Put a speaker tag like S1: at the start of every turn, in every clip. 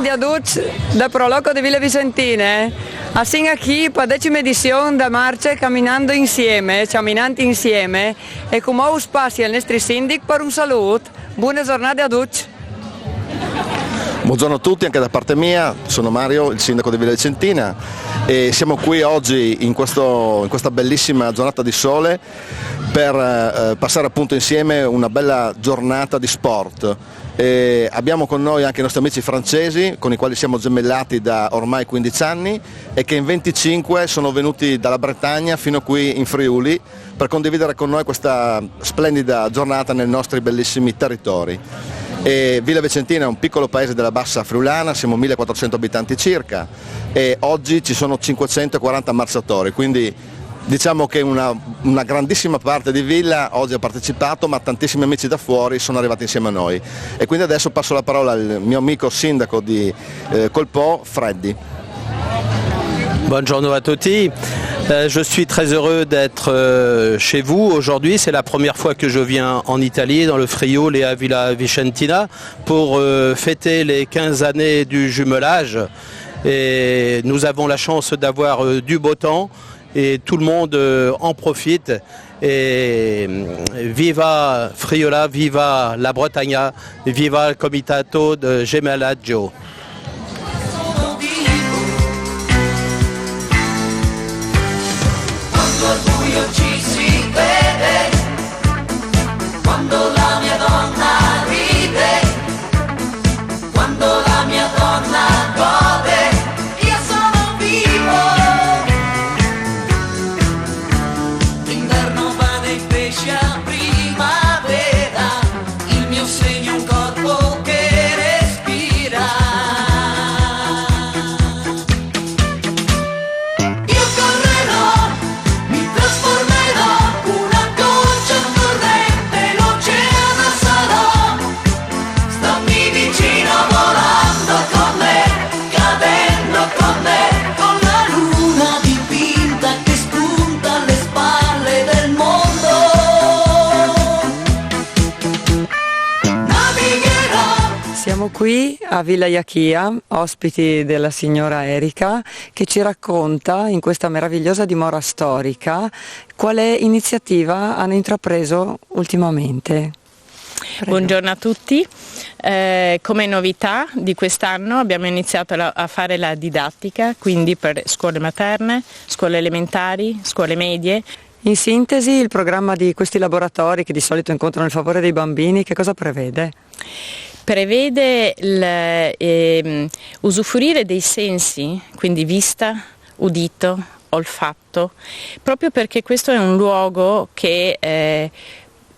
S1: di Aduc da Proloco di Ville Vicentine. Assieme qui per 10ª edizione da marcia camminando insieme, camminanti insieme e come ho spazio al nostro sindaco per un saluto. Buona giornata Aduc.
S2: Buongiorno a tutti, anche da parte mia, sono Mario, il sindaco di Villa Vicentina e siamo qui oggi in questa bellissima giornata di sole per passare appunto insieme una bella giornata di sport. Abbiamo con noi anche i nostri amici francesi con i quali siamo gemellati da ormai 15 anni e che in 25 sono venuti dalla Bretagna fino qui in Friuli per condividere con noi questa splendida giornata nei nostri bellissimi territori. Villa Vicentina è un piccolo paese della bassa friulana, siamo 1400 abitanti circa e oggi ci sono 540 marciatori, quindi diciamo che una grandissima parte di Villa oggi ha partecipato, ma tantissimi amici da fuori sono arrivati insieme a noi. E quindi adesso passo la parola al mio amico sindaco di Colpò, Freddy.
S3: Buongiorno a tutti. Je suis très heureux d'être chez vous aujourd'hui. C'est la première fois que je viens en Italie, dans le Frioul et à Villa Vicentina, pour fêter les 15 années du jumelage. Et nous avons la chance d'avoir du beau temps et tout le monde en profite. Et viva Friola, viva la Bretagna, viva il Comitato de Gemellaggio.
S4: Ci si vede quando la mia donna ride, quando la mia donna gode, io sono vivo. L'inverno va dai pesci a primavera, il mio segno è un corpo che respira. Io correrò, mi trasformerò, una goccia corrente, l'oceano sarò. Stammi vicino volando con me, cadendo con me, con la luna dipinta che spunta alle spalle del mondo. Navigherò.
S1: Siamo qui a Villa Iachia, ospiti della signora Erika, che ci racconta in questa meravigliosa dimora storica quale iniziativa hanno intrapreso ultimamente. Prego.
S5: Buongiorno a tutti, come novità di quest'anno abbiamo iniziato a fare la didattica, quindi per scuole materne, scuole elementari, scuole medie.
S1: In sintesi, il programma di questi laboratori che di solito incontrano il favore dei bambini, che cosa prevede?
S5: Prevede usufruire dei sensi, quindi vista, udito, olfatto, proprio perché questo è un luogo che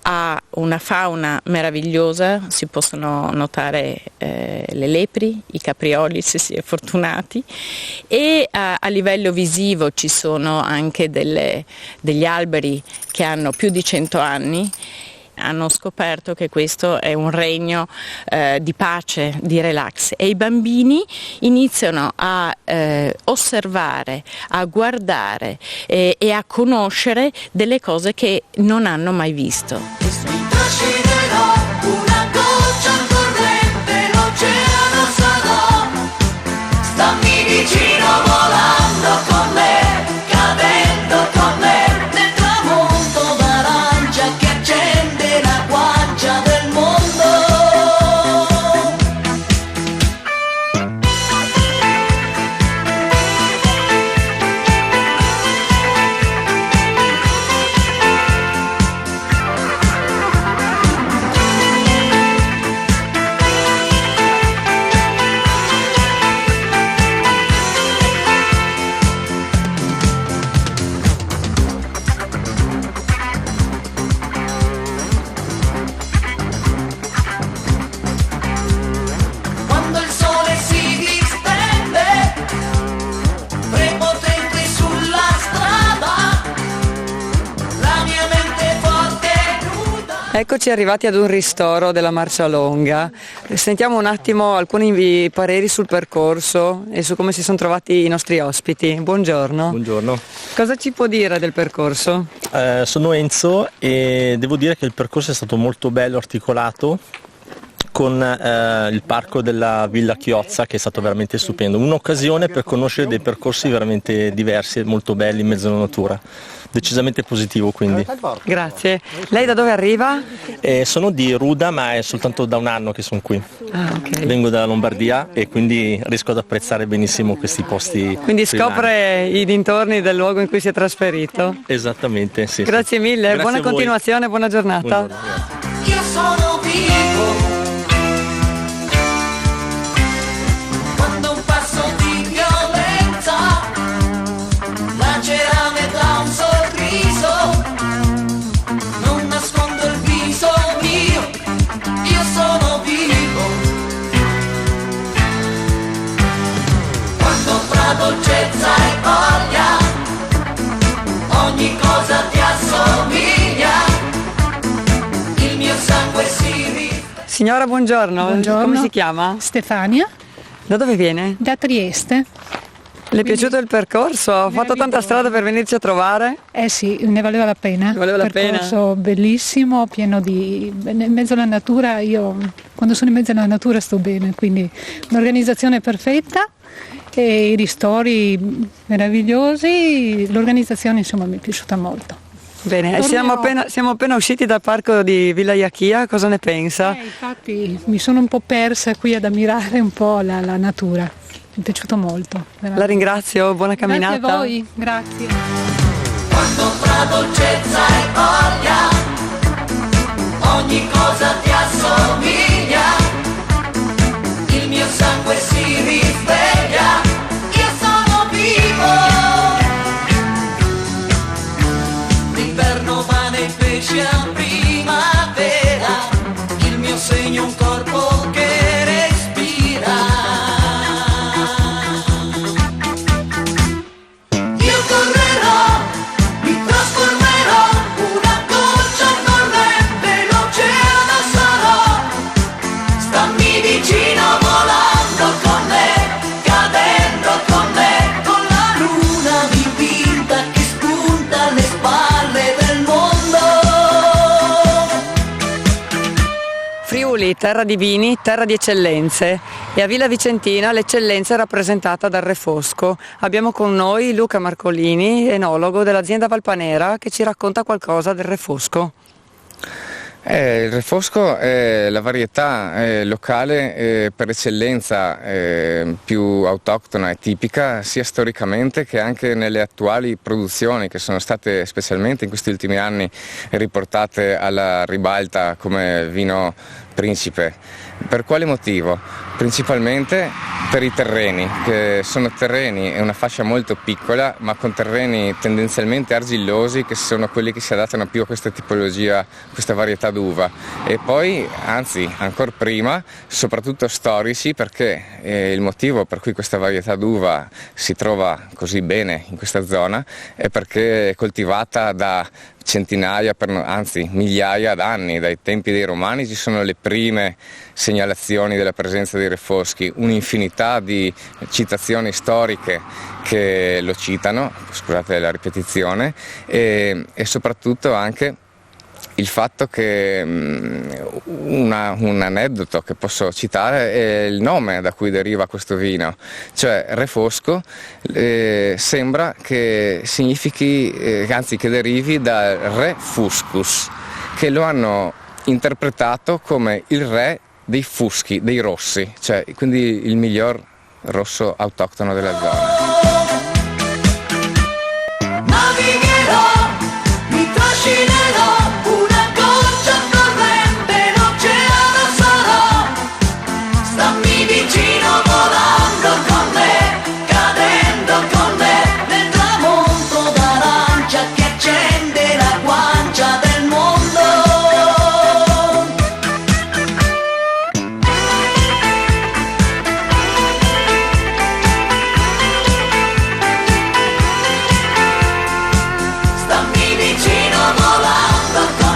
S5: ha una fauna meravigliosa, si possono notare le lepri, i caprioli se si è fortunati, e a livello visivo ci sono anche degli alberi che hanno più di 100 anni. Hanno scoperto che questo è un regno di pace, di relax, e i bambini iniziano a osservare, a guardare e a conoscere delle cose che non hanno mai visto.
S4: Trascinerò una goccia corrente, l'oceano sarò. Stammi vicino volando con me, cadendo con me, nel tramonto d'arancia che accende la guancia del mondo. Quando il sole si distende, prepotente sulla strada, la mia mente forte e nuda.
S1: Eccoci arrivati ad un ristoro della Marcia Longa. Sentiamo un attimo alcuni pareri sul percorso e su come si sono trovati i nostri ospiti. Buongiorno.
S6: Buongiorno,
S1: Cosa ci può dire del percorso?
S6: sono Enzo e devo dire che il percorso è stato molto bello, articolato, con il parco della Villa Chiozza, che è stato veramente stupendo, un'occasione per conoscere dei percorsi veramente diversi e molto belli in mezzo alla natura, decisamente positivo quindi.
S1: Grazie. Lei da dove arriva?
S6: Sono di Ruda, ma è soltanto da un anno che sono qui.
S1: Ok.
S6: Vengo dalla Lombardia e quindi riesco ad apprezzare benissimo questi posti.
S1: Quindi scopre i dintorni del luogo in cui si è trasferito?
S6: Esattamente, sì.
S1: Grazie mille,
S6: Grazie
S1: buona
S6: a voi.
S1: continuazione, buona giornata.
S6: Buongiorno, grazie.
S4: Io sono vivo quando un passo di violenza lacera metà un sorriso, non nascondo il viso mio, io sono vivo quando fra dolcezza e voglia ogni cosa ti assomiglia, il mio sangue si riflette.
S1: Signora, buongiorno.
S7: Buongiorno.
S1: Come si chiama?
S7: Stefania,
S1: Da dove viene?
S7: da Trieste.
S1: Le è piaciuto il percorso? Ha fatto tanta strada per venirci a trovare?
S7: Eh sì, ne valeva la pena.
S1: Ne valeva la pena.
S7: Percorso bellissimo, pieno di... in mezzo alla natura, io quando sono in mezzo alla natura sto bene, quindi un'organizzazione perfetta e i ristori meravigliosi, l'organizzazione insomma mi è piaciuta molto.
S1: Bene,
S7: Tornerò.
S1: siamo appena usciti dal parco di Villa Iachia, cosa ne pensa?
S7: Infatti mi sono un po' persa qui ad ammirare un po' la natura, mi è piaciuto molto.
S1: La ringrazio, buona camminata.
S7: Grazie a voi, grazie.
S4: Quando fra dolcezza e voglia ogni cosa ti assomiglia, il mio sangue si risveglia, io sono vivo. L'inverno va nei pesci a primavera, il mio segno è un corpo che respira. Io correrò, mi trasformerò, una goccia corrente, l'oceano sarò. Stammi vicino volando con me, cadendo con me, con la luna dipinta che spunta alle spalle del mondo.
S1: Friuli, terra di vini, terra di eccellenze, e a Villa Vicentina l'eccellenza è rappresentata dal Refosco. Abbiamo con noi Luca Marcolini, enologo dell'azienda Valpanera, che ci racconta qualcosa del Refosco.
S8: Il Refosco è la varietà locale per eccellenza più autoctona e tipica sia storicamente che anche nelle attuali produzioni che sono state specialmente in questi ultimi anni riportate alla ribalta come vino principe. Per quale motivo? Principalmente per i terreni, che sono terreni, è una fascia molto piccola, ma con terreni tendenzialmente argillosi che sono quelli che si adattano più a questa tipologia, questa varietà d'uva. E poi, anzi, ancora prima, soprattutto storici, perché il motivo per cui questa varietà d'uva si trova così bene in questa zona è perché è coltivata da centinaia, anzi migliaia d'anni, dai tempi dei Romani ci sono le prime segnalazioni della presenza dei refoschi, un'infinità di citazioni storiche che lo citano, scusate la ripetizione, e soprattutto anche il fatto che un aneddoto che posso citare è il nome da cui deriva questo vino, cioè Refosco sembra che significhi, anzi che derivi dal re Fuscus, che lo hanno interpretato come il re dei fuschi, dei rossi, cioè quindi il miglior rosso autoctono della zona.
S4: Navigherò, mi trascinerò, una goccia corrente, l'oceano sarò. Stammi vicino volando con me, cadendo con me, nel tramonto d'arancia che accende la guancia del mondo. Stammi vicino volando con